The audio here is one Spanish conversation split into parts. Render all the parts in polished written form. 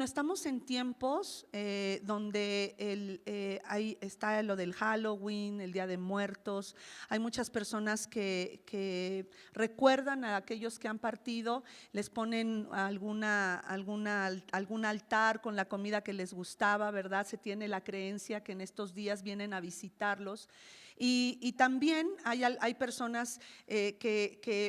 Bueno, estamos en tiempos donde ahí está lo del Halloween, el Día de Muertos. Hay muchas personas que recuerdan a aquellos que han partido, les ponen algún altar con la comida que les gustaba, ¿verdad? Se tiene la creencia que en estos días vienen a visitarlos. Y también hay personas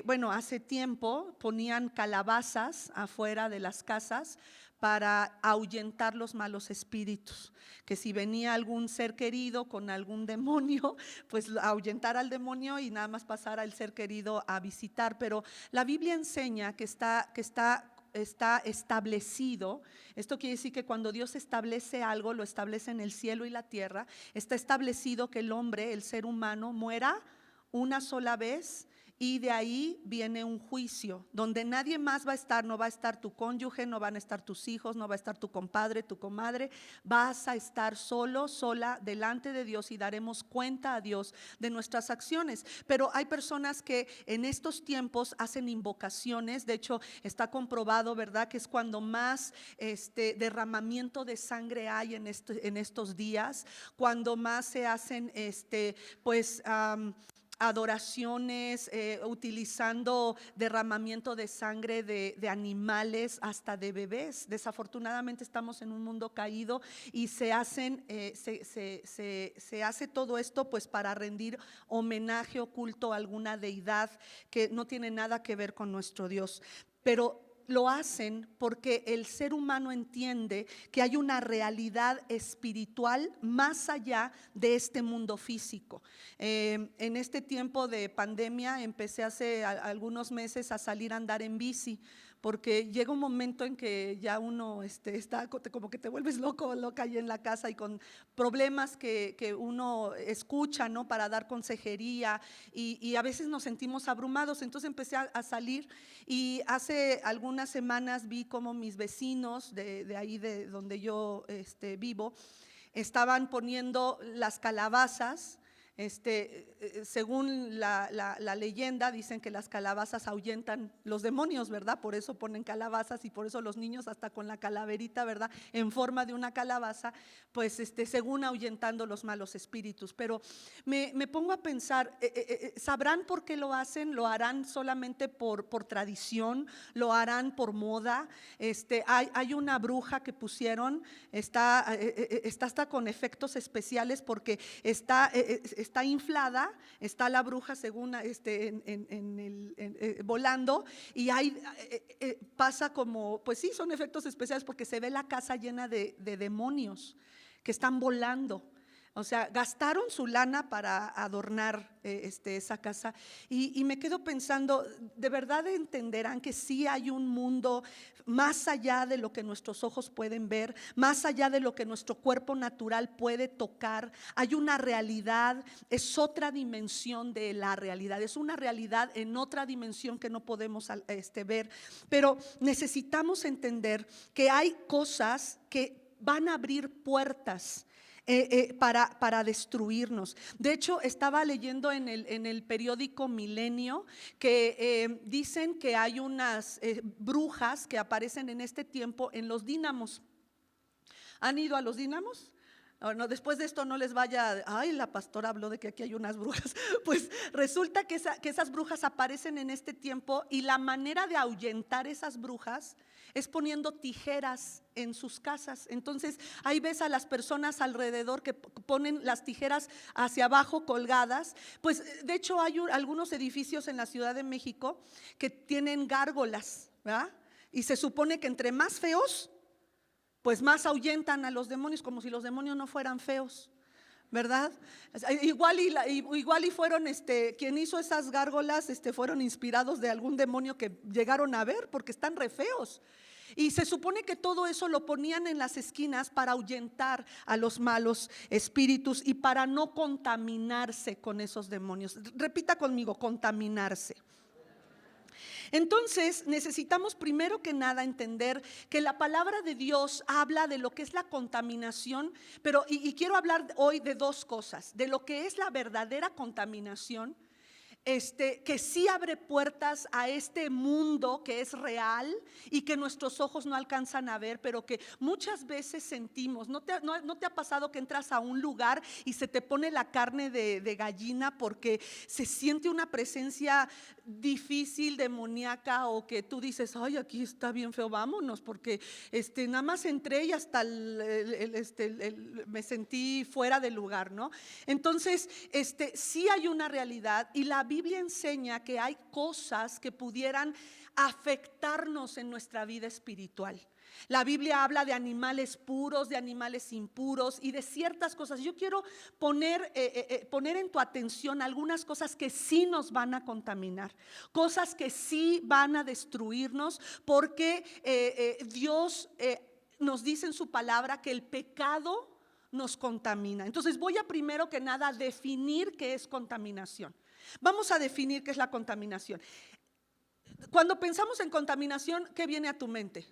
bueno, hace tiempo ponían calabazas afuera de las casas para ahuyentar los malos espíritus, que si venía algún ser querido con algún demonio, pues ahuyentar al demonio y nada más pasar al ser querido a visitar. Pero la Biblia enseña que está establecido. Esto quiere decir que cuando Dios establece algo, lo establece en el cielo y la tierra. Está establecido que el hombre, el ser humano, muera una sola vez, y de ahí viene un juicio donde nadie más va a estar. No va a estar tu cónyuge, no van a estar tus hijos, no va a estar tu compadre, tu comadre. Vas a estar solo, sola delante de Dios, y daremos cuenta a Dios de nuestras acciones. Pero hay personas que en estos tiempos hacen invocaciones. De hecho, está comprobado, ¿verdad?, que es cuando más derramamiento de sangre hay en estos días, cuando más se hacen adoraciones, utilizando derramamiento de sangre de animales, hasta de bebés. Desafortunadamente estamos en un mundo caído y se hace todo esto pues para rendir homenaje o culto a alguna deidad que no tiene nada que ver con nuestro Dios. Pero lo hacen porque el ser humano entiende que hay una realidad espiritual más allá de este mundo físico. En este tiempo de pandemia empecé hace algunos meses a salir a andar en bici, porque llega un momento en que ya uno está como que te vuelves loco o loca ahí en la casa, y con problemas que uno escucha, ¿no?, para dar consejería, y a veces nos sentimos abrumados. Entonces empecé a salir, y hace algunas semanas vi como mis vecinos de ahí de donde yo vivo estaban poniendo las calabazas. Según la leyenda, dicen que las calabazas ahuyentan los demonios, ¿verdad? Por eso ponen calabazas, y por eso los niños hasta con la calaverita, ¿verdad?, en forma de una calabaza, pues según ahuyentando los malos espíritus. Pero me pongo a pensar, ¿sabrán por qué lo hacen? ¿Lo harán solamente por tradición? ¿Lo harán por moda? Hay una bruja que pusieron, está hasta con efectos especiales, porque está inflada, está la bruja según volando, y ahí pasa como, pues sí, son efectos especiales, porque se ve la casa llena de demonios que están volando. O sea, gastaron su lana para adornar esa casa, y me quedo pensando, ¿de verdad entenderán que sí hay un mundo más allá de lo que nuestros ojos pueden ver, más allá de lo que nuestro cuerpo natural puede tocar? Hay una realidad, es otra dimensión de la realidad, es una realidad en otra dimensión que no podemos ver. Pero necesitamos entender que hay cosas que van a abrir puertas para destruirnos. De hecho, estaba leyendo en el periódico Milenio que dicen que hay unas brujas que aparecen en este tiempo en los dínamos. ¿Han ido a los dínamos? No, después de esto no les vaya, ay, la pastora habló de que aquí hay unas brujas. Pues resulta que esas brujas aparecen en este tiempo, y la manera de ahuyentar esas brujas es poniendo tijeras en sus casas. Entonces ahí ves a las personas alrededor que ponen las tijeras hacia abajo colgadas. Pues de hecho hay algunos edificios en la Ciudad de México que tienen gárgolas, ¿verdad? Y se supone que entre más feos, pues más ahuyentan a los demonios, como si los demonios no fueran feos, ¿verdad? Igual y fueron, quien hizo esas gárgolas, fueron inspirados de algún demonio que llegaron a ver, porque están re feos. Y se supone que todo eso lo ponían en las esquinas para ahuyentar a los malos espíritus y para no contaminarse con esos demonios. Repita conmigo: contaminarse. Entonces necesitamos primero que nada entender que la palabra de Dios habla de lo que es la contaminación, y quiero hablar hoy de dos cosas: de lo que es la verdadera contaminación, que sí abre puertas a este mundo que es real y que nuestros ojos no alcanzan a ver, pero que muchas veces sentimos. ¿No te ha pasado que entras a un lugar y se te pone la carne de gallina porque se siente una presencia difícil, demoníaca, o que tú dices, ay, aquí está bien feo, vámonos, porque nada más entré y hasta me sentí fuera de lugar, ¿no? Entonces, sí hay una realidad, y la Biblia enseña que hay cosas que pudieran afectarnos en nuestra vida espiritual. La Biblia habla de animales puros, de animales impuros y de ciertas cosas. Yo quiero poner en tu atención algunas cosas que sí nos van a contaminar, cosas que sí van a destruirnos, porque Dios nos dice en su palabra que el pecado nos contamina. Entonces voy a, primero que nada, definir qué es contaminación. Vamos a definir qué es la contaminación. Cuando pensamos en contaminación, ¿qué viene a tu mente?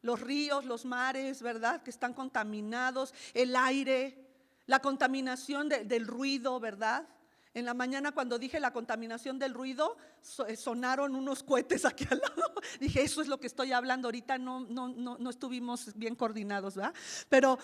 Los ríos, los mares, ¿verdad? Que están contaminados, el aire, la contaminación del ruido, ¿verdad? En la mañana, cuando dije la contaminación del ruido, sonaron unos cohetes aquí al lado. Dije, eso es lo que estoy hablando ahorita. No estuvimos bien coordinados, ¿verdad? Pero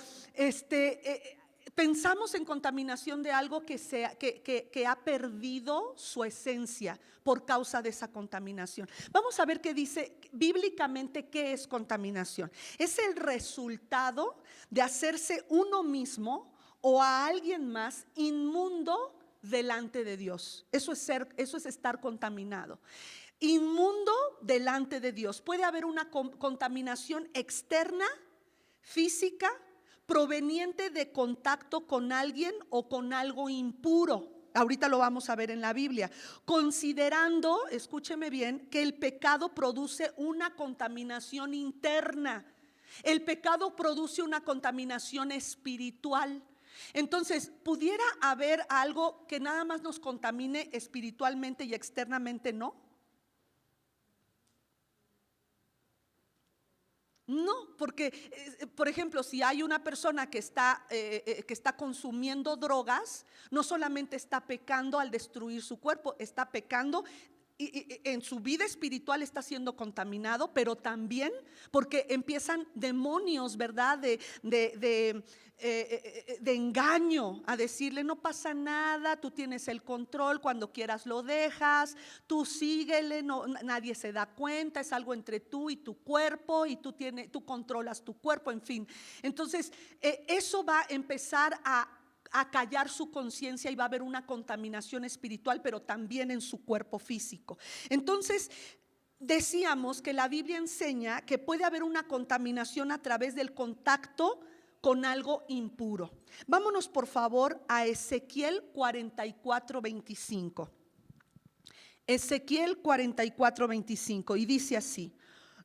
pensamos en contaminación de algo que ha perdido su esencia por causa de esa contaminación. Vamos a ver qué dice bíblicamente qué es contaminación. Es el resultado de hacerse uno mismo o a alguien más inmundo delante de Dios. Eso es estar contaminado. Inmundo delante de Dios. Puede haber una contaminación externa, física, proveniente de contacto con alguien o con algo impuro. Ahorita lo vamos a ver en la Biblia. Considerando, escúcheme bien, que el pecado produce una contaminación interna. El pecado produce una contaminación espiritual. Entonces, ¿pudiera haber algo que nada más nos contamine espiritualmente y externamente no? No, porque, por ejemplo, si hay una persona que está consumiendo drogas, no solamente está pecando al destruir su cuerpo, está pecando y en su vida espiritual está siendo contaminado, pero también porque empiezan demonios, ¿verdad? De engaño a decirle, no pasa nada, tú tienes el control, cuando quieras lo dejas, tú síguele, no, nadie se da cuenta, es algo entre tú y tu cuerpo, y tú controlas tu cuerpo, en fin. Entonces eso va a empezar a callar su conciencia, y va a haber una contaminación espiritual, pero también en su cuerpo físico. Entonces, decíamos que la Biblia enseña que puede haber una contaminación a través del contacto con algo impuro. Vámonos por favor a Ezequiel 44:25. Ezequiel 44:25, y dice así: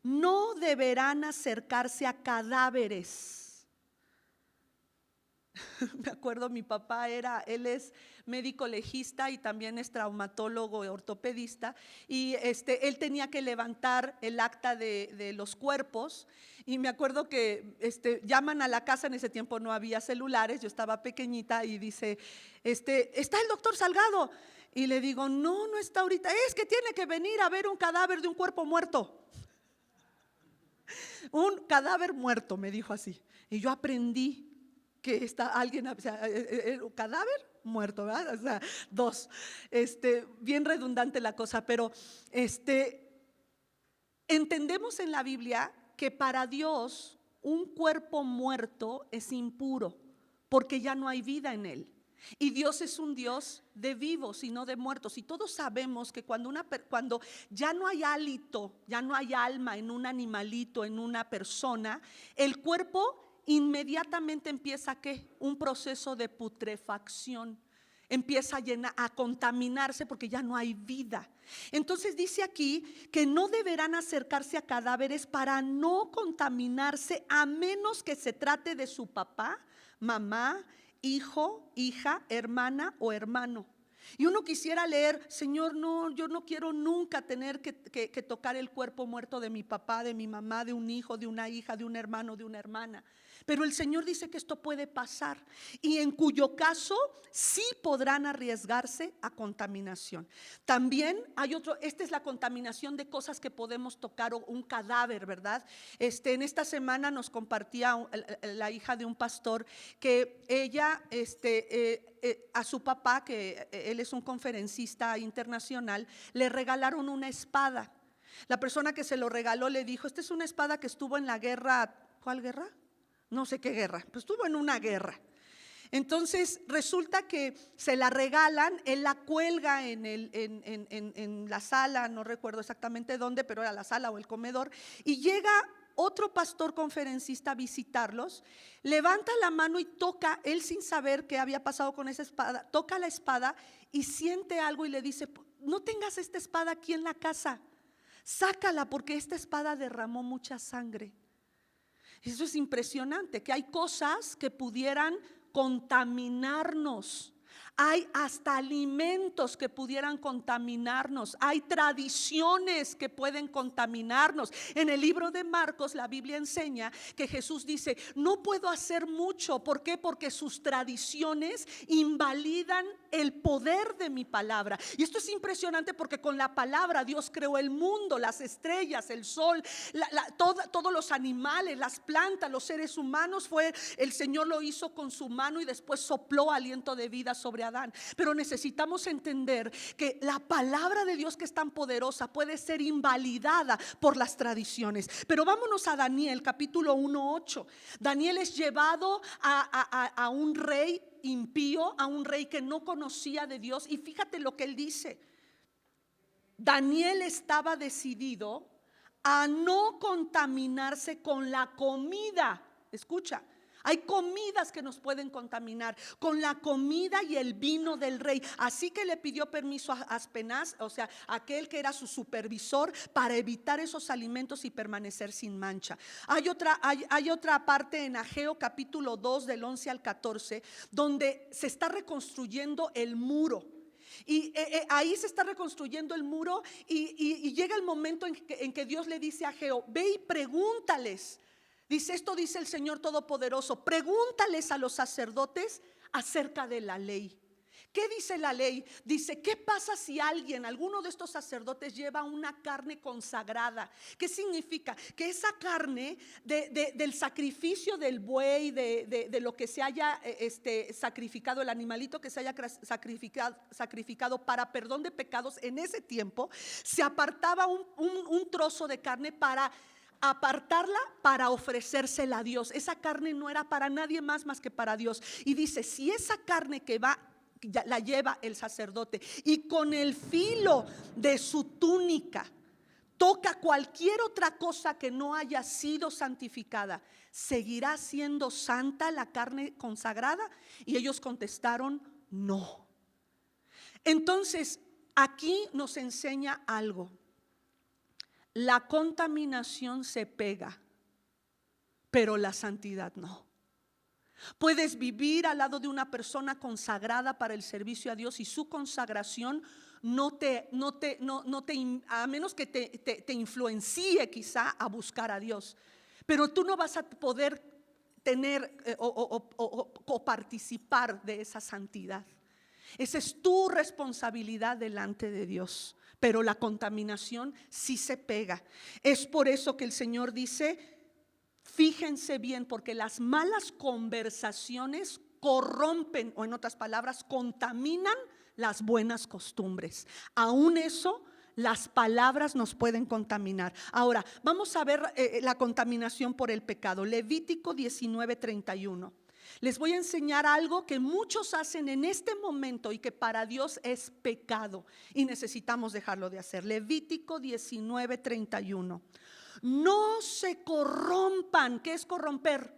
no deberán acercarse a cadáveres. Me acuerdo, mi papá él es médico legista y también es traumatólogo y ortopedista, y él tenía que levantar el acta de los cuerpos, y me acuerdo que llaman a la casa. En ese tiempo no había celulares, yo estaba pequeñita, y dice, ¿está el doctor Salgado? Y le digo, no está ahorita, es que tiene que venir a ver un cadáver de un cuerpo muerto. Un cadáver muerto, me dijo así, y yo aprendí que está alguien, o sea, cadáver muerto, ¿verdad? O sea, dos, bien redundante la cosa, pero entendemos en la Biblia que para Dios un cuerpo muerto es impuro, porque ya no hay vida en él. Y Dios es un Dios de vivos y no de muertos. Y todos sabemos que cuando ya no hay hálito, ya no hay alma en un animalito, en una persona, el cuerpo inmediatamente empieza un proceso de putrefacción. Empieza a contaminarse porque ya no hay vida. Entonces dice aquí que no deberán acercarse a cadáveres para no contaminarse, a menos que se trate de su papá, mamá, hijo, hija, hermana o hermano. Y uno quisiera leer, Señor, no, yo no quiero nunca tener que tocar el cuerpo muerto de mi papá, de mi mamá, de un hijo, de una hija, de un hermano, de una hermana. Pero el Señor dice que esto puede pasar y en cuyo caso sí podrán arriesgarse a contaminación. También hay otro, esta es la contaminación de cosas que podemos tocar, o un cadáver, ¿verdad? En esta semana nos compartía la hija de un pastor que ella, a su papá, que él es un conferencista internacional, le regalaron una espada. La persona que se lo regaló le dijo: esta es una espada que estuvo en la guerra. ¿Cuál guerra? No sé qué guerra, pues estuvo en una guerra. Entonces resulta que se la regalan, él la cuelga en la sala, no recuerdo exactamente dónde, pero era la sala o el comedor, y llega otro pastor conferencista a visitarlos, levanta la mano y toca, él sin saber qué había pasado con esa espada, toca la espada y siente algo y le dice: no tengas esta espada aquí en la casa, sácala porque esta espada derramó mucha sangre. Eso es impresionante, que hay cosas que pudieran contaminarnos. Hay hasta alimentos que pudieran contaminarnos. Hay tradiciones que pueden contaminarnos. En el libro de Marcos la Biblia enseña que Jesús dice: no puedo hacer mucho. ¿Por qué? Porque sus tradiciones invalidan el poder de mi palabra. Y esto es impresionante porque con la palabra Dios creó el mundo, las estrellas, el sol, todos los animales, las plantas, los seres humanos. El Señor lo hizo con su mano y después sopló aliento de vida sobre Adán. Pero necesitamos entender que la palabra de Dios, que es tan poderosa, puede ser invalidada por las tradiciones. Pero vámonos a Daniel capítulo 1:8. Daniel es llevado a un rey impío, a un rey que no conocía de Dios, y fíjate lo que él dice. Daniel estaba decidido a no contaminarse con la comida. Escucha, hay comidas que nos pueden contaminar, con la comida y el vino del rey. Así que le pidió permiso a Aspenaz, o sea, aquel que era su supervisor, para evitar esos alimentos y permanecer sin mancha. Hay otra parte en Ageo capítulo 2 del 11 al 14, donde se está reconstruyendo el muro. Y ahí se está reconstruyendo el muro y llega el momento en que Dios le dice a Ageo: ve y pregúntales. Dice: esto dice el Señor Todopoderoso, pregúntales a los sacerdotes acerca de la ley. ¿Qué dice la ley? Dice: ¿qué pasa si alguno de estos sacerdotes lleva una carne consagrada? ¿Qué significa? Que esa carne del sacrificio del buey, de lo que se haya sacrificado, el animalito que se haya sacrificado para perdón de pecados, en ese tiempo se apartaba un trozo de carne para apartarla, para ofrecérsela a Dios. Esa carne no era para nadie más que para Dios. Y dice: si esa carne la lleva el sacerdote y con el filo de su túnica toca cualquier otra cosa que no haya sido santificada, ¿seguirá siendo santa la carne consagrada? Y ellos contestaron: no. Entonces aquí nos enseña algo. La contaminación se pega, pero la santidad no. Puedes vivir al lado de una persona consagrada para el servicio a Dios y su consagración a menos que te influencie quizá a buscar a Dios, pero tú no vas a poder tener o participar de esa santidad. Esa es tu responsabilidad delante de Dios. Pero la contaminación sí se pega. Es por eso que el Señor dice: fíjense bien, porque las malas conversaciones corrompen, o en otras palabras, contaminan las buenas costumbres. Aún eso, las palabras nos pueden contaminar. Ahora, vamos a ver la contaminación por el pecado. Levítico 19:31. Les voy a enseñar algo que muchos hacen en este momento y que para Dios es pecado y necesitamos dejarlo de hacer. Levítico 19:31. No se corrompan. ¿Qué es corromper?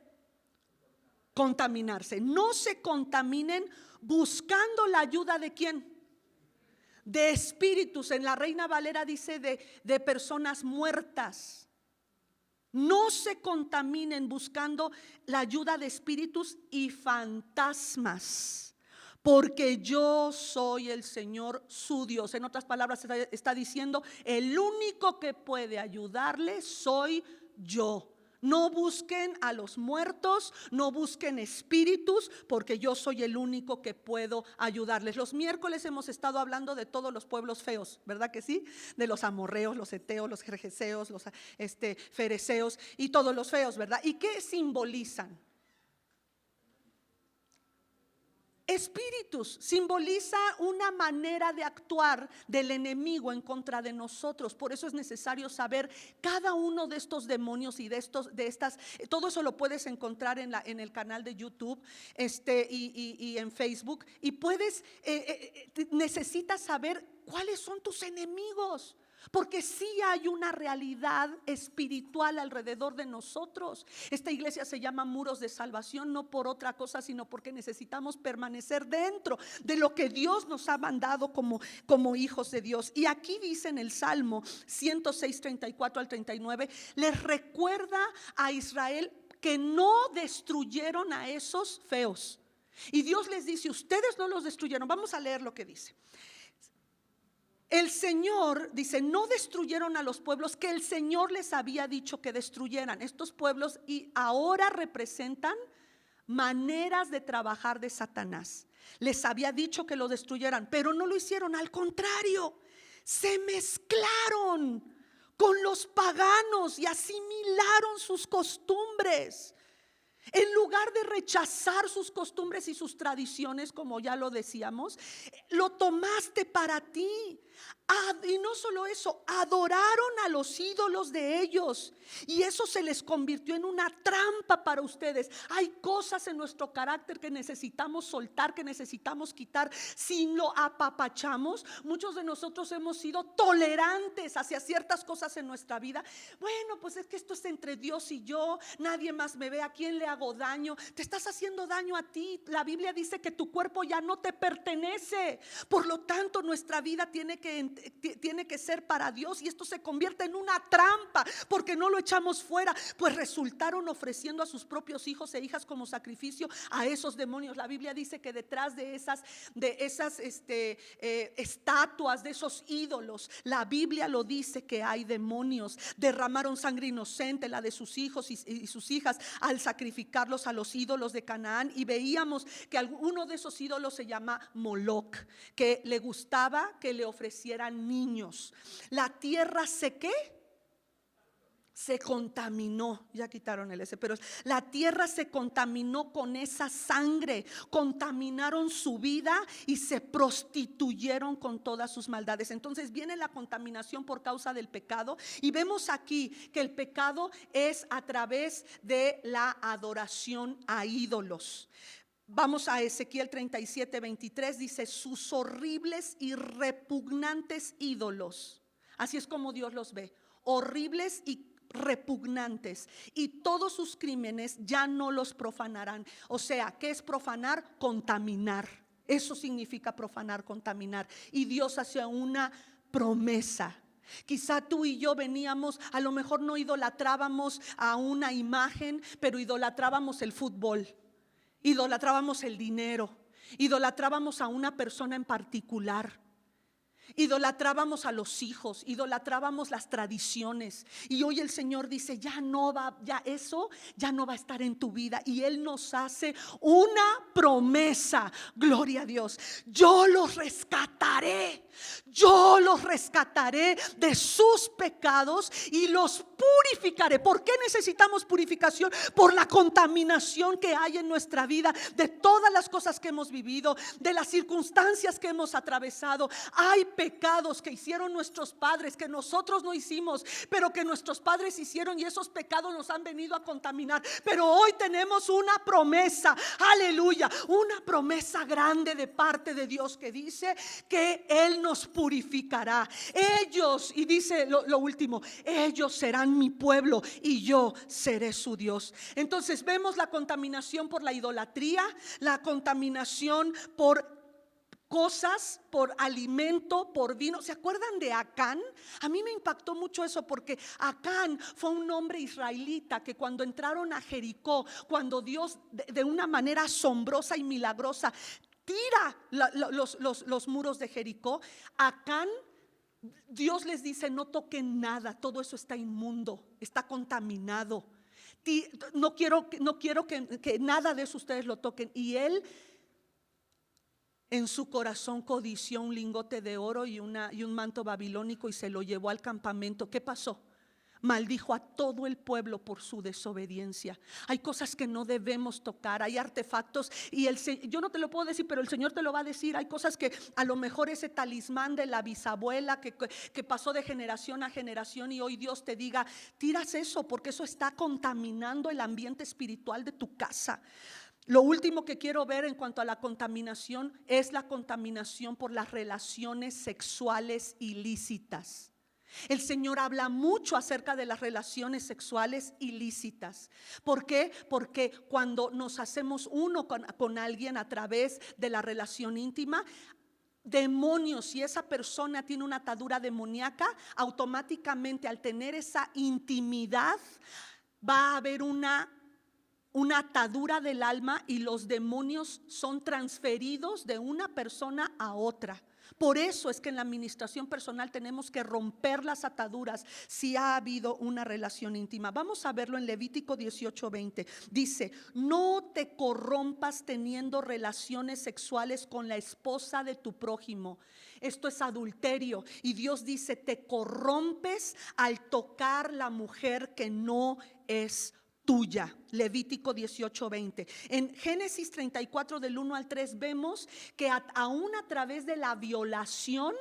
Contaminarse. No se contaminen buscando la ayuda ¿de quién? De espíritus. En la Reina Valera dice de personas muertas. No se contaminen buscando la ayuda de espíritus y fantasmas, porque yo soy el Señor su Dios. En otras palabras está diciendo: el único que puede ayudarle soy yo. No busquen a los muertos, no busquen espíritus, porque yo soy el único que puedo ayudarles. Los miércoles hemos estado hablando de todos los pueblos feos, ¿verdad que sí? De los amorreos, los heteos, los gergeseos, los fereceos y todos los feos, ¿verdad? ¿Y qué simbolizan? Espíritus, simboliza una manera de actuar del enemigo en contra de nosotros. Por eso es necesario saber cada uno de estos demonios y todo eso lo puedes encontrar en el canal de YouTube y en Facebook. Y necesitas saber cuáles son tus enemigos. Porque sí hay una realidad espiritual alrededor de nosotros. Esta iglesia se llama Muros de Salvación, no por otra cosa, sino porque necesitamos permanecer dentro de lo que Dios nos ha mandado como hijos de Dios. Y aquí dice en el Salmo 106, 34 al 39, les recuerda a Israel que no destruyeron a esos feos. Y Dios les dice, ustedes no los destruyeron. Vamos a leer lo que dice. El Señor dice, no destruyeron a los pueblos que el Señor les había dicho que destruyeran. Estos pueblos y ahora representan maneras de trabajar de Satanás. Les había dicho que lo destruyeran, pero no lo hicieron. Al contrario, se mezclaron con los paganos y asimilaron sus costumbres. En lugar de rechazar sus costumbres y sus tradiciones, como ya lo decíamos, lo tomaste para ti. Y no solo eso, adoraron a los ídolos de ellos y eso se les convirtió en una trampa para ustedes. Hay cosas en nuestro carácter que necesitamos soltar, que necesitamos quitar. Si lo apapachamos, muchos de nosotros hemos sido tolerantes hacia ciertas cosas en nuestra vida. Bueno, pues es que esto es entre Dios y yo, nadie más me ve, ¿a quién le hago daño? Te estás haciendo daño a ti. La Biblia dice que tu cuerpo ya no te pertenece. Por lo tanto, nuestra vida tiene que ser para Dios, y esto se convierte en una trampa porque no lo echamos fuera, pues resultaron ofreciendo a sus propios hijos e hijas como sacrificio a esos demonios. La Biblia dice que detrás de esas estatuas, de esos ídolos, la Biblia lo dice que hay demonios. Derramaron sangre inocente, la de sus hijos y sus hijas, al sacrificarlos a los ídolos de Canaán. Y veíamos que uno de esos ídolos se llama Moloc, que le gustaba que le ofrecieran niños. La tierra se contaminó, ya quitaron el S, pero la tierra se contaminó con esa sangre, contaminaron su vida y se prostituyeron con todas sus maldades. Entonces viene la contaminación por causa del pecado, y vemos aquí que el pecado es a través de la adoración a ídolos. Vamos a Ezequiel 37, 23, dice, sus horribles y repugnantes ídolos, así es como Dios los ve, horribles y repugnantes, y todos sus crímenes ya no los profanarán. O sea, ¿qué es profanar? Contaminar. Eso significa profanar, contaminar. Y Dios hace una promesa. Quizá tú y yo veníamos, a lo mejor no idolatrábamos a una imagen, pero idolatrábamos el fútbol, idolatrábamos el dinero, idolatrábamos a una persona en particular, idolatrábamos a los hijos, idolatrábamos las tradiciones. Y hoy el Señor dice, eso ya no va a estar en tu vida. Y Él nos hace una promesa, gloria a Dios: yo los rescataré de sus pecados y los purificaré. ¿Por qué necesitamos purificación? Por la contaminación que hay en nuestra vida, de todas las cosas que hemos vivido, de las circunstancias que hemos atravesado. Hay pecados que hicieron nuestros padres, que nosotros no hicimos, pero que nuestros padres hicieron, y esos pecados nos han venido a contaminar. Pero hoy tenemos una promesa, aleluya, una promesa grande de parte de Dios, que dice que Él nos purificará. Ellos, y dice lo último, ellos serán mi pueblo y yo seré su Dios. Entonces vemos la contaminación por la idolatría, la contaminación por cosas, por alimento, por vino. ¿Se acuerdan de Acán? A mí me impactó mucho eso, porque Acán fue un hombre israelita que cuando entraron a Jericó, cuando Dios de una manera asombrosa y milagrosa tira los muros de Jericó, Acán, Dios les dice: no toquen nada, todo eso está inmundo, está contaminado. no quiero que nada de eso ustedes lo toquen. Y él en su corazón codició un lingote de oro y un manto babilónico y se lo llevó al campamento. ¿Qué pasó? Maldijo a todo el pueblo por su desobediencia. Hay cosas que no debemos tocar, hay artefactos y yo no te lo puedo decir, pero el Señor te lo va a decir. Hay cosas que a lo mejor ese talismán de la bisabuela que pasó de generación a generación y hoy Dios te diga, tiras eso porque eso está contaminando el ambiente espiritual de tu casa. Lo último que quiero ver en cuanto a la contaminación es la contaminación por las relaciones sexuales ilícitas. El Señor habla mucho acerca de las relaciones sexuales ilícitas. ¿Por qué? Porque cuando nos hacemos uno con alguien a través de la relación íntima, demonios, si esa persona tiene una atadura demoníaca, automáticamente al tener esa intimidad va a haber una atadura del alma y los demonios son transferidos de una persona a otra. Por eso es que en la administración personal tenemos que romper las ataduras si ha habido una relación íntima. Vamos a verlo en Levítico 18:20. Dice, no te corrompas teniendo relaciones sexuales con la esposa de tu prójimo. Esto es adulterio y Dios dice, te corrompes al tocar la mujer que no es tuya. Levítico 18:20. En Génesis 34 del 1 al 3 vemos que aún a través de la violación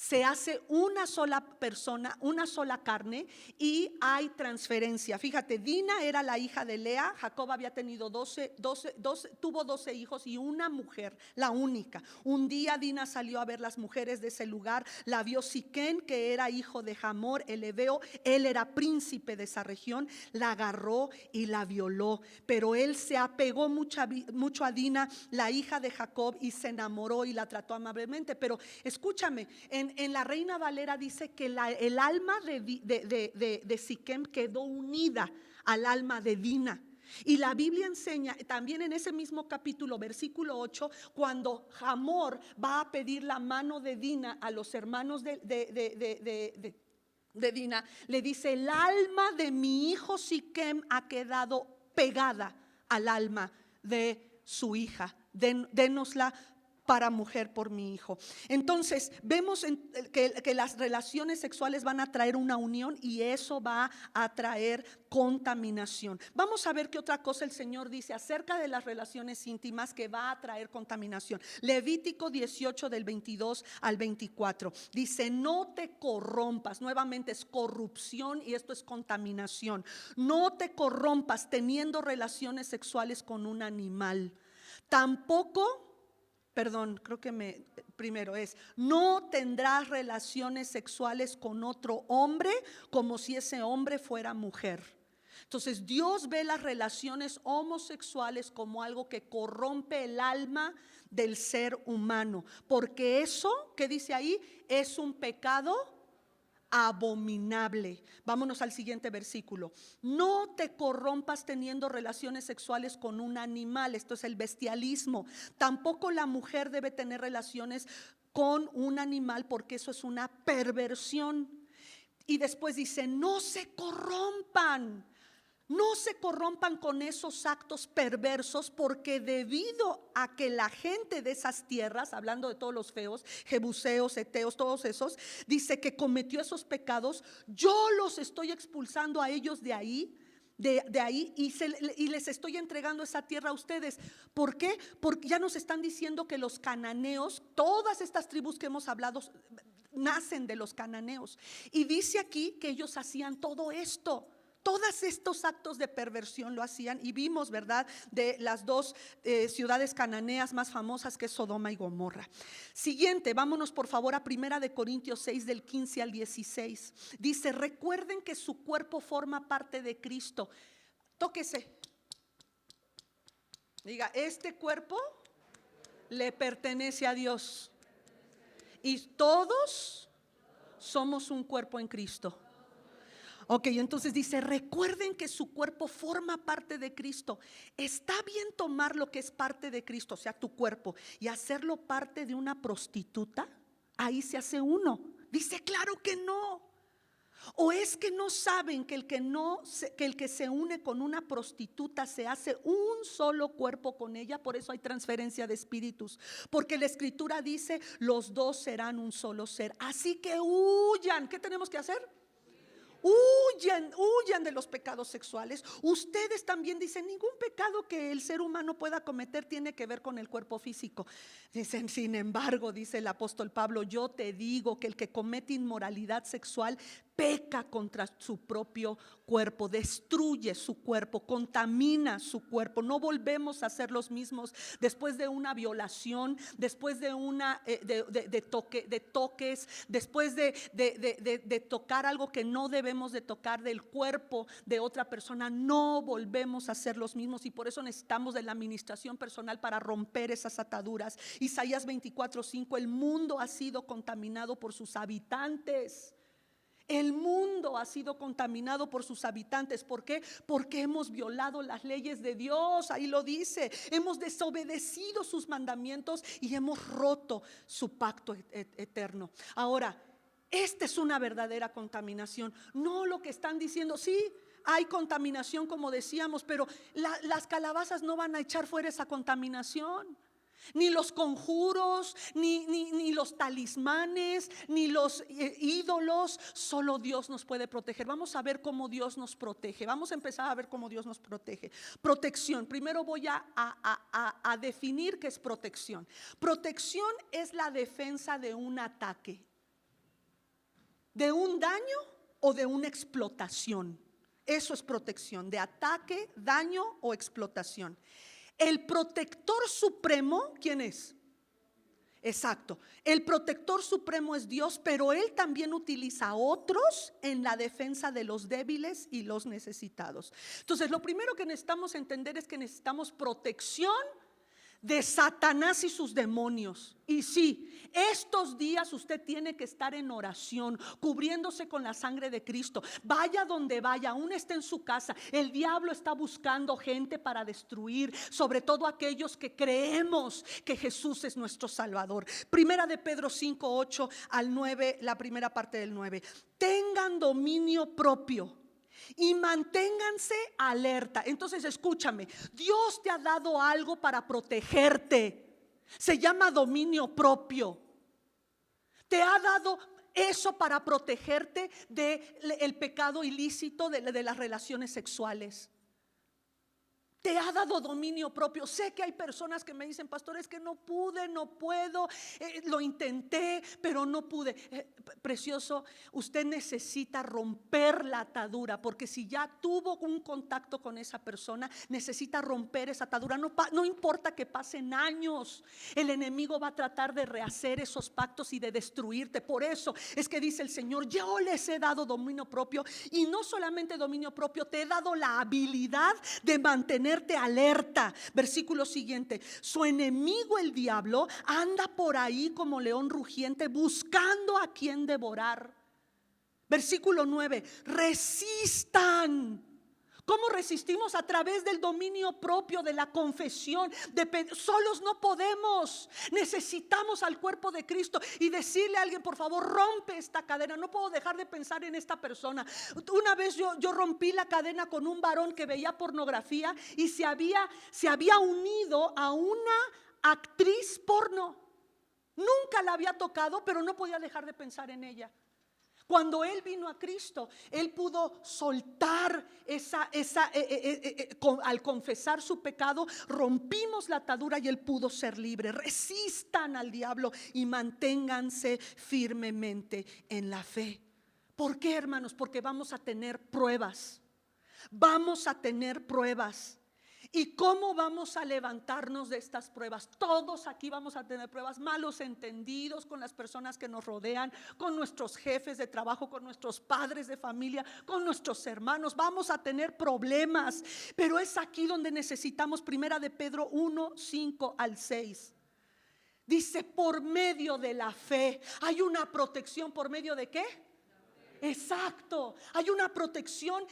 se hace una sola persona, una sola carne y hay transferencia. Fíjate, Dina era la hija de Lea. Jacob había tenido tuvo 12 hijos y una mujer, la única. Un día Dina salió a ver las mujeres de ese lugar. La vio Siquén, que era hijo de Hamor el heveo. Él era príncipe de esa región. La agarró y la violó. Pero él se apegó mucho a Dina, la hija de Jacob, y se enamoró y la trató amablemente. Pero escúchame, en la Reina Valera dice que el alma de Siquem quedó unida al alma de Dina. Y la Biblia enseña también en ese mismo capítulo, versículo 8, cuando Hamor va a pedir la mano de Dina a los hermanos de Dina, le dice, el alma de mi hijo Siquem ha quedado pegada al alma de su hija. Dénosla para mujer por mi hijo. Entonces vemos que las relaciones sexuales van a traer una unión y eso va a traer contaminación. Vamos a ver qué otra cosa el Señor dice acerca de las relaciones íntimas que va a traer contaminación. Levítico 18 del 22 al 24 dice, no te corrompas. Nuevamente es corrupción y esto es contaminación. No te corrompas teniendo relaciones sexuales con un animal. Tampoco, creo que primero es, no tendrás relaciones sexuales con otro hombre como si ese hombre fuera mujer. Entonces Dios ve las relaciones homosexuales como algo que corrompe el alma del ser humano, porque eso, ¿qué dice ahí? Es un pecado abominable. Vámonos al siguiente versículo. No te corrompas teniendo relaciones sexuales con un animal. Esto es el bestialismo. Tampoco la mujer debe tener relaciones con un animal porque eso es una perversión. Y después dice, no se corrompan. No se corrompan con esos actos perversos, porque debido a que la gente de esas tierras, hablando de todos los feos, jebuseos, heteos, todos esos, dice que cometió esos pecados, yo los estoy expulsando a ellos de ahí. Y les estoy entregando esa tierra a ustedes. ¿Por qué? Porque ya nos están diciendo que los cananeos, todas estas tribus que hemos hablado, nacen de los cananeos. Y dice aquí que ellos hacían todo esto. Todos estos actos de perversión lo hacían y vimos, ¿verdad?, de las dos ciudades cananeas más famosas, que es Sodoma y Gomorra. Siguiente, vámonos por favor a 1 de Corintios 6 del 15 al 16. Dice, recuerden que su cuerpo forma parte de Cristo. Tóquese. Diga, este cuerpo le pertenece a Dios y todos somos un cuerpo en Cristo. Ok, entonces dice, recuerden que su cuerpo forma parte de Cristo. ¿Está bien tomar lo que es parte de Cristo, o sea, tu cuerpo, y hacerlo parte de una prostituta? Ahí se hace uno. Dice, claro que no. ¿O es que no saben que el que se une con una prostituta se hace un solo cuerpo con ella? Por eso hay transferencia de espíritus, porque la escritura dice: los dos serán un solo ser. Así que huyan. ¿Qué tenemos que hacer? Huyan de los pecados sexuales. Ustedes también dicen: ningún pecado que el ser humano pueda cometer tiene que ver con el cuerpo físico. Dicen: sin embargo, dice el apóstol Pablo, yo te digo que el que comete inmoralidad sexual peca contra su propio cuerpo, destruye su cuerpo, contamina su cuerpo. No volvemos a ser los mismos después de una violación, después de una de toques, después de tocar algo que no debemos de tocar del cuerpo de otra persona. No volvemos a ser los mismos, y por eso necesitamos de la administración personal para romper esas ataduras. Isaías 24:5: el mundo ha sido contaminado por sus habitantes. El mundo ha sido contaminado por sus habitantes. ¿Por qué? Porque hemos violado las leyes de Dios. Ahí lo dice. Hemos desobedecido sus mandamientos y hemos roto su pacto eterno. Ahora, esta es una verdadera contaminación. No lo que están diciendo. Sí, hay contaminación, como decíamos, pero las calabazas no van a echar fuera esa contaminación. Ni los conjuros, ni los talismanes, ni los ídolos. Solo Dios nos puede proteger. Vamos a ver cómo Dios nos protege. Vamos a empezar a ver cómo Dios nos protege. Protección. Primero voy a definir qué es protección. Protección es la defensa de un ataque, de un daño o de una explotación. Eso es protección, de ataque, daño o explotación. El protector supremo, ¿quién es? Exacto, el protector supremo es Dios, pero Él también utiliza a otros en la defensa de los débiles y los necesitados. Entonces, lo primero que necesitamos entender es que necesitamos protección de Satanás y sus demonios. Y sí, estos días usted tiene que estar en oración, cubriéndose con la sangre de Cristo. Vaya donde vaya, aún esté en su casa, el diablo está buscando gente para destruir, sobre todo aquellos que creemos que Jesús es nuestro Salvador. Primera de Pedro 5:8 al 9, la primera parte del 9: tengan dominio propio y manténganse alerta. Entonces, escúchame, Dios te ha dado algo para protegerte. Se llama dominio propio. Te ha dado eso para protegerte del pecado ilícito, de las relaciones sexuales. Te ha dado dominio propio. Sé que hay personas que me dicen: pastor, es que no pude, no puedo, lo intenté, pero no pude. Precioso, usted necesita romper la atadura, porque si ya tuvo un contacto con esa persona, necesita romper esa atadura. No importa que pasen años, el enemigo va a tratar de rehacer esos pactos y de destruirte. Por eso es que dice el Señor: yo les he dado dominio propio, y no solamente dominio propio, te he dado la habilidad de mantenerte alerta. Versículo siguiente: su enemigo el diablo anda por ahí como león rugiente, buscando a quien devorar. Versículo 9: resistan. ¿Cómo resistimos? A través del dominio propio, de la confesión. Solos no podemos. Necesitamos al cuerpo de Cristo y decirle a alguien: por favor, rompe esta cadena. No puedo dejar de pensar en esta persona. Una vez yo rompí la cadena con un varón que veía pornografía y se había unido a una actriz porno. Nunca la había tocado, pero no podía dejar de pensar en ella. Cuando él vino a Cristo, él pudo soltar al confesar su pecado, rompimos la atadura y él pudo ser libre. Resistan al diablo y manténganse firmemente en la fe. ¿Por qué, hermanos? Porque vamos a tener pruebas. Vamos a tener pruebas. ¿Y cómo vamos a levantarnos de estas pruebas? Todos aquí vamos a tener pruebas, malos entendidos con las personas que nos rodean, con nuestros jefes de trabajo, con nuestros padres de familia, con nuestros hermanos. Vamos a tener problemas, pero es aquí donde necesitamos. Primera de Pedro 1:5 al 6. Dice: por medio de la fe. Hay una protección. ¿Por medio de qué? Exacto, hay una protección.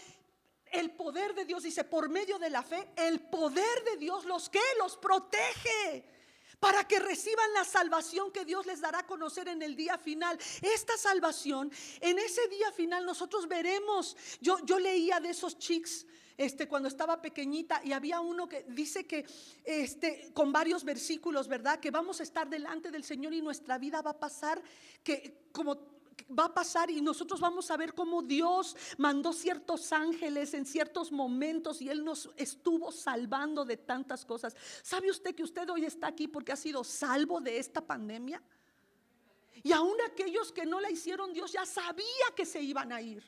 El poder de Dios, dice, por medio de la fe, el poder de Dios los protege. para que reciban la salvación que Dios les dará a conocer en el día final. Esta salvación, en ese día final nosotros veremos. Yo leía de esos chicos cuando estaba pequeñita, y había uno que dice que con varios versículos, ¿verdad? Que vamos a estar delante del Señor y nuestra vida va a pasar y nosotros vamos a ver cómo Dios mandó ciertos ángeles en ciertos momentos y Él nos estuvo salvando de tantas cosas. ¿Sabe usted que usted hoy está aquí porque ha sido salvo de esta pandemia? Y aún aquellos que no la hicieron, Dios ya sabía que se iban a ir.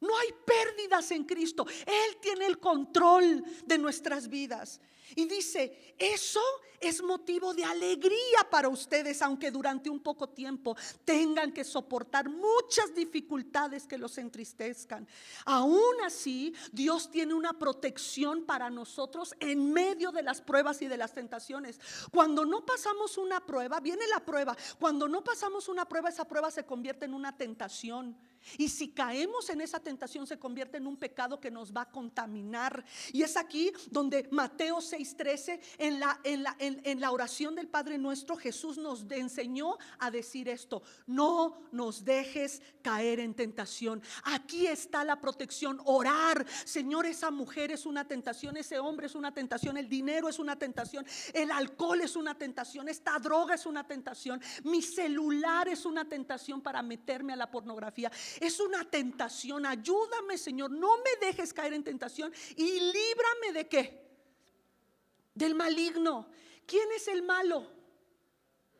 No hay pérdidas en Cristo. Él tiene el control de nuestras vidas. Y dice, eso es motivo de alegría para ustedes, aunque durante un poco tiempo tengan que soportar muchas dificultades que los entristezcan. Aún así, Dios tiene una protección para nosotros en medio de las pruebas y de las tentaciones. Cuando no pasamos una prueba, viene la prueba. Cuando no pasamos una prueba, esa prueba se convierte en una tentación. Y si caemos en esa tentación, se convierte en un pecado que nos va a contaminar. Y es aquí donde Mateo 6:13, en la oración del Padre Nuestro, Jesús nos enseñó a decir esto: no nos dejes caer en tentación. Aquí está la protección. Orar: Señor, esa mujer es una tentación, ese hombre es una tentación, el dinero es una tentación, el alcohol es una tentación, esta droga es una tentación, mi celular es una tentación para meterme a la pornografía. Es una tentación. Ayúdame, Señor, no me dejes caer en tentación y líbrame ¿de qué? Del maligno. ¿Quién es el malo?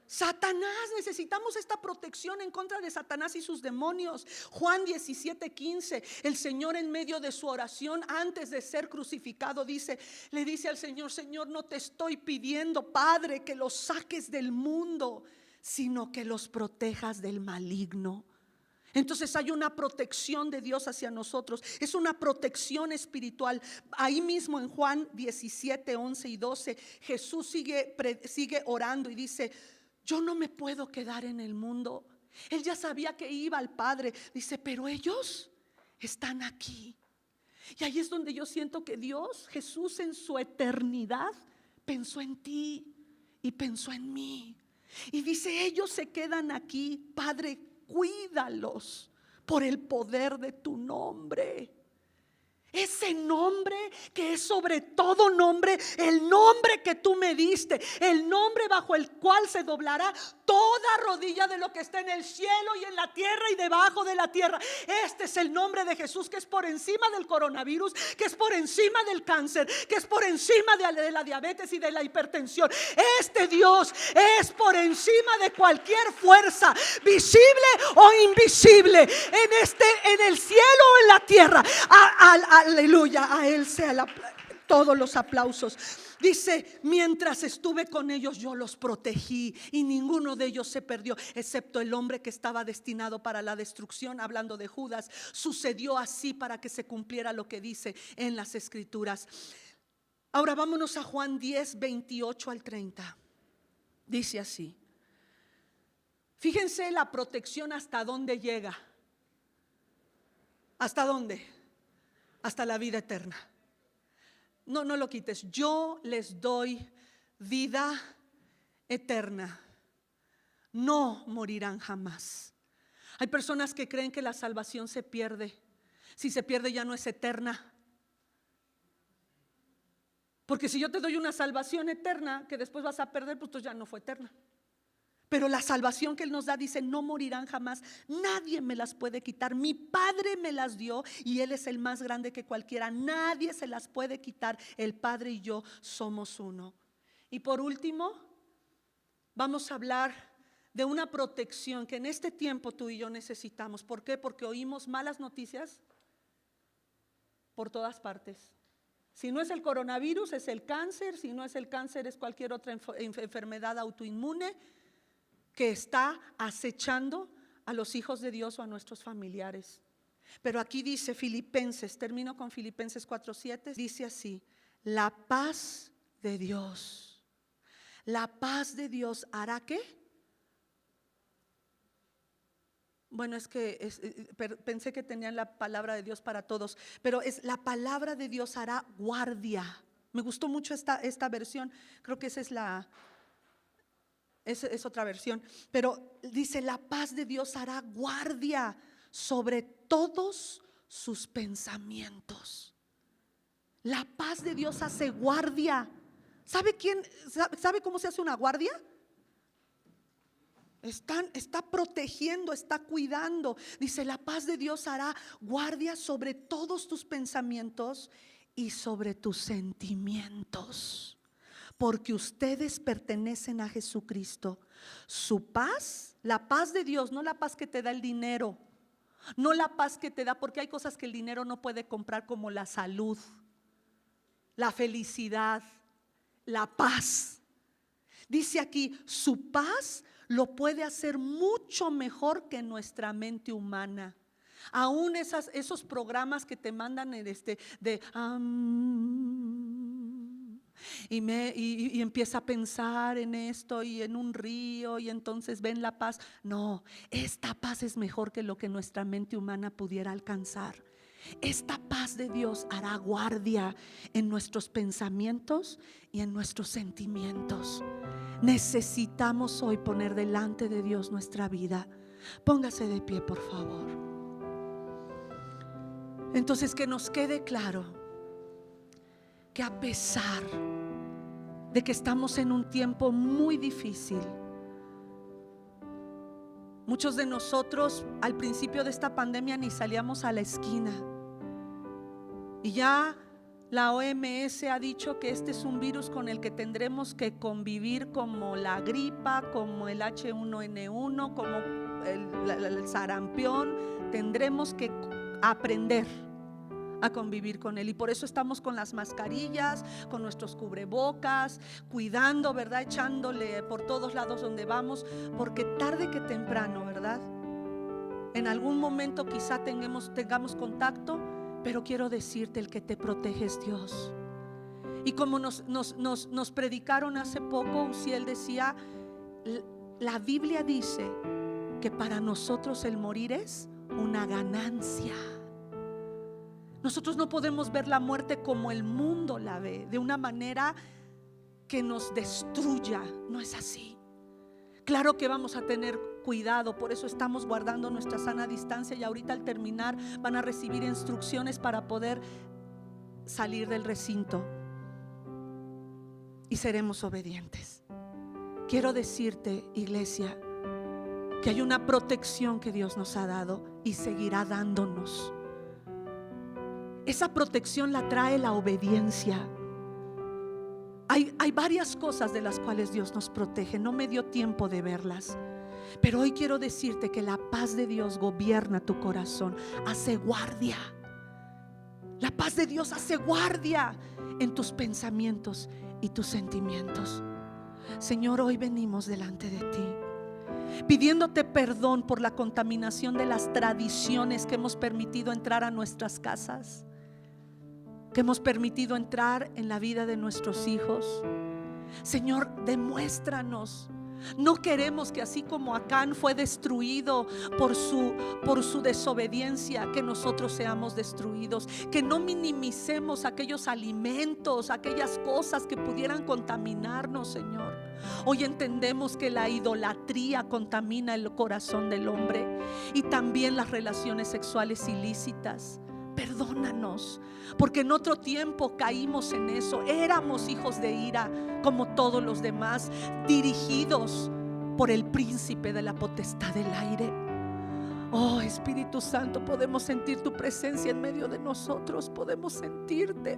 Satanás. Necesitamos esta protección en contra de Satanás y sus demonios. Juan 17:15, el Señor en medio de su oración antes de ser crucificado le dice al Señor: Señor, no te estoy pidiendo, Padre, que los saques del mundo, sino que los protejas del maligno. Entonces hay una protección de Dios hacia nosotros. Es una protección espiritual. Ahí mismo en Juan 17:11 y 12, Jesús sigue orando y dice: yo no me puedo quedar en el mundo. Él ya sabía que iba al Padre. Dice: pero ellos están aquí. Y ahí es donde yo siento que Dios, Jesús en su eternidad, pensó en ti y pensó en mí. Y dice: ellos se quedan aquí, Padre, cuídalos por el poder de tu nombre. Ese nombre que es sobre todo nombre, el nombre que tú me diste, el nombre bajo el cual se doblará toda rodilla de lo que está en el cielo y en la tierra y debajo de la tierra. Este es el nombre de Jesús, que es por encima del coronavirus, que es por encima del cáncer, que es por encima de la diabetes y de la hipertensión. Este Dios es por encima de cualquier fuerza, visible o invisible, en el cielo o en la tierra. Aleluya, a Él sea todos los aplausos. Dice: mientras estuve con ellos, yo los protegí y ninguno de ellos se perdió, excepto el hombre que estaba destinado para la destrucción. Hablando de Judas, sucedió así para que se cumpliera lo que dice en las Escrituras. Ahora vámonos a Juan 10:28 al 30. Dice así. Fíjense la protección hasta dónde llega. ¿Hasta dónde? Hasta la vida eterna. No lo quites. Yo les doy vida eterna. No morirán jamás. Hay personas que creen que la salvación se pierde. Si se pierde, ya no es eterna. Porque si yo te doy una salvación eterna que después vas a perder, pues ya no fue eterna. Pero la salvación que Él nos da, dice: no morirán jamás. Nadie me las puede quitar. Mi Padre me las dio y Él es el más grande que cualquiera. Nadie se las puede quitar. El Padre y yo somos uno. Y por último, vamos a hablar de una protección que en este tiempo tú y yo necesitamos. ¿Por qué? Porque oímos malas noticias por todas partes. Si no es el coronavirus, es el cáncer. Si no es el cáncer, es cualquier otra enfermedad autoinmune que está acechando a los hijos de Dios o a nuestros familiares. Pero aquí dice Filipenses, termino con Filipenses 4:7, dice así: la paz de Dios. La paz de Dios hará ¿qué? Bueno, es que pensé que tenían la palabra de Dios para todos, pero es la palabra de Dios hará guardia. Me gustó mucho esta versión. Creo que esa es la es otra versión, pero dice: la paz de Dios hará guardia sobre todos sus pensamientos. La paz de Dios hace guardia. ¿Sabe cómo se hace una guardia? Está protegiendo, está cuidando. Dice: la paz de Dios hará guardia sobre todos tus pensamientos y sobre tus sentimientos, porque ustedes pertenecen a Jesucristo. Su paz, la paz de Dios, no la paz que te da el dinero, no la paz que te da, porque hay cosas que el dinero no puede comprar, como la salud, la felicidad, la paz. Dice aquí: su paz lo puede hacer mucho mejor que nuestra mente humana. Aún esos programas que te mandan y empieza a pensar en esto y en un río, y entonces ven la paz. No, esta paz es mejor que lo que nuestra mente humana pudiera alcanzar. Esta paz de Dios hará guardia en nuestros pensamientos y en nuestros sentimientos. Necesitamos hoy poner delante de Dios nuestra vida. Póngase de pie, por favor. Entonces, que nos quede claro que a pesar de que estamos en un tiempo muy difícil, muchos de nosotros al principio de esta pandemia ni salíamos a la esquina, y ya la OMS ha dicho que este es un virus con el que tendremos que convivir, como la gripa, como el H1N1, como el sarampión. Tendremos que aprender a convivir con él, y por eso estamos con las mascarillas, con nuestros cubrebocas, cuidando, ¿verdad? Echándole por todos lados donde vamos, porque tarde que temprano, ¿verdad? En algún momento quizá tengamos contacto, pero quiero decirte: el que te protege es Dios. Y como nos predicaron hace poco, Uziel decía: la Biblia dice que para nosotros el morir es una ganancia. Nosotros no podemos ver la muerte como el mundo la ve, de una manera que nos destruya. No es así. Claro que vamos a tener cuidado, por eso estamos guardando nuestra sana distancia, y ahorita al terminar van a recibir instrucciones para poder salir del recinto, y seremos obedientes. Quiero decirte, iglesia, que hay una protección que Dios nos ha dado y seguirá dándonos. Esa protección la trae la obediencia. Hay varias cosas de las cuales Dios nos protege. No me dio tiempo de verlas, pero hoy quiero decirte que la paz de Dios gobierna tu corazón, hace guardia. La paz de Dios hace guardia en tus pensamientos y tus sentimientos. Señor, hoy venimos delante de ti, pidiéndote perdón por la contaminación de las tradiciones que hemos permitido entrar a nuestras casas, que hemos permitido entrar en la vida de nuestros hijos. Señor, demuéstranos. No queremos que así como Acán fue destruido por su desobediencia, que nosotros seamos destruidos. Que no minimicemos aquellos alimentos, aquellas cosas que pudieran contaminarnos, Señor. Hoy entendemos que la idolatría contamina el corazón del hombre, y también las relaciones sexuales ilícitas. Perdónanos, porque en otro tiempo caímos en eso. Éramos hijos de ira como todos los demás, dirigidos por el príncipe de la potestad del aire. Oh Espíritu Santo, podemos sentir tu presencia en medio de nosotros, podemos sentirte,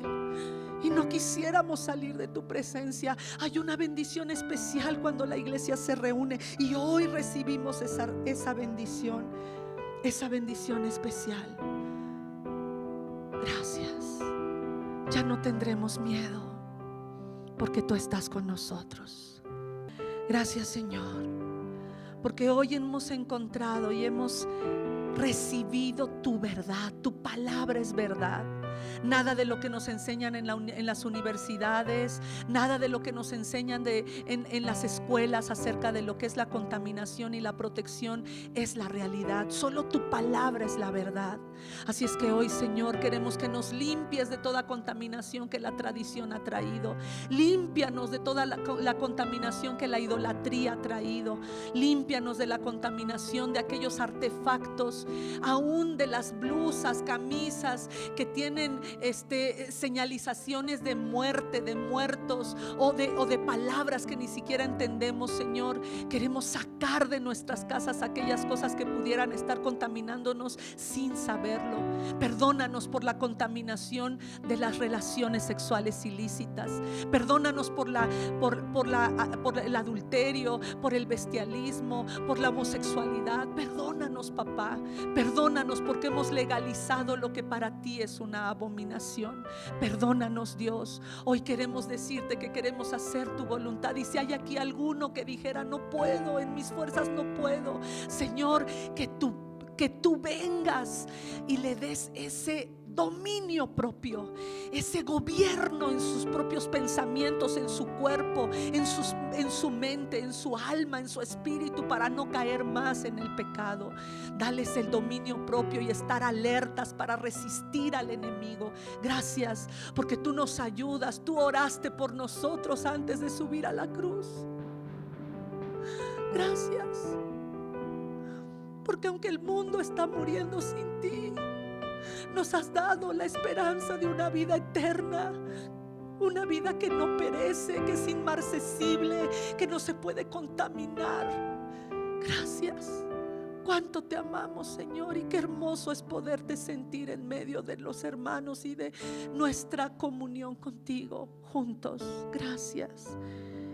y no quisiéramos salir de tu presencia. Hay una bendición especial cuando la iglesia se reúne, y hoy recibimos esa bendición especial. Gracias. Ya no tendremos miedo, porque tú estás con nosotros. Gracias, Señor, porque hoy hemos encontrado y hemos recibido tu verdad. Tu palabra es verdad. nada de lo que nos enseñan en las universidades, nada de lo que nos enseñan en las escuelas acerca de lo que es la contaminación y la protección es la realidad. Solo tu palabra es la verdad. Así es que hoy, Señor, queremos que nos limpies de toda contaminación que la tradición ha traído. Límpianos de toda la contaminación que la idolatría ha traído. Límpianos de la contaminación de aquellos artefactos, aún de las blusas, camisas que tienen señalizaciones de muerte, de muertos, o de palabras que ni siquiera entendemos. Señor, queremos sacar de nuestras casas aquellas cosas que pudieran estar contaminándonos sin saberlo. Perdónanos por la contaminación de las relaciones sexuales ilícitas. Perdónanos por el adulterio, por el bestialismo, por la homosexualidad. Perdónanos, papá. Perdónanos porque hemos legalizado lo que para ti es una abominación. Perdónanos, Dios. Hoy queremos decirte que queremos hacer tu voluntad. Y si hay aquí alguno que dijera: no puedo, en mis fuerzas no puedo, Señor, que tú vengas y le des ese dominio propio, ese gobierno en sus propios pensamientos, en su cuerpo, en su mente, en su alma, en su espíritu, para no caer más en el pecado. Dales el dominio propio y estar alertas para resistir al enemigo. Gracias porque tú nos ayudas. Tú oraste por nosotros antes de subir a la cruz. Gracias porque aunque el mundo está muriendo sin ti, nos has dado la esperanza de una vida eterna, una vida que no perece, que es inmarcesible, que no se puede contaminar. Gracias. Cuánto te amamos, Señor, y qué hermoso es poderte sentir en medio de los hermanos y de nuestra comunión contigo juntos. Gracias,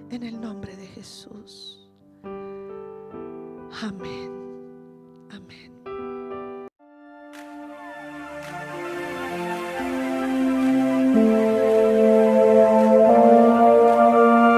en el nombre de Jesús. Amén. Amén.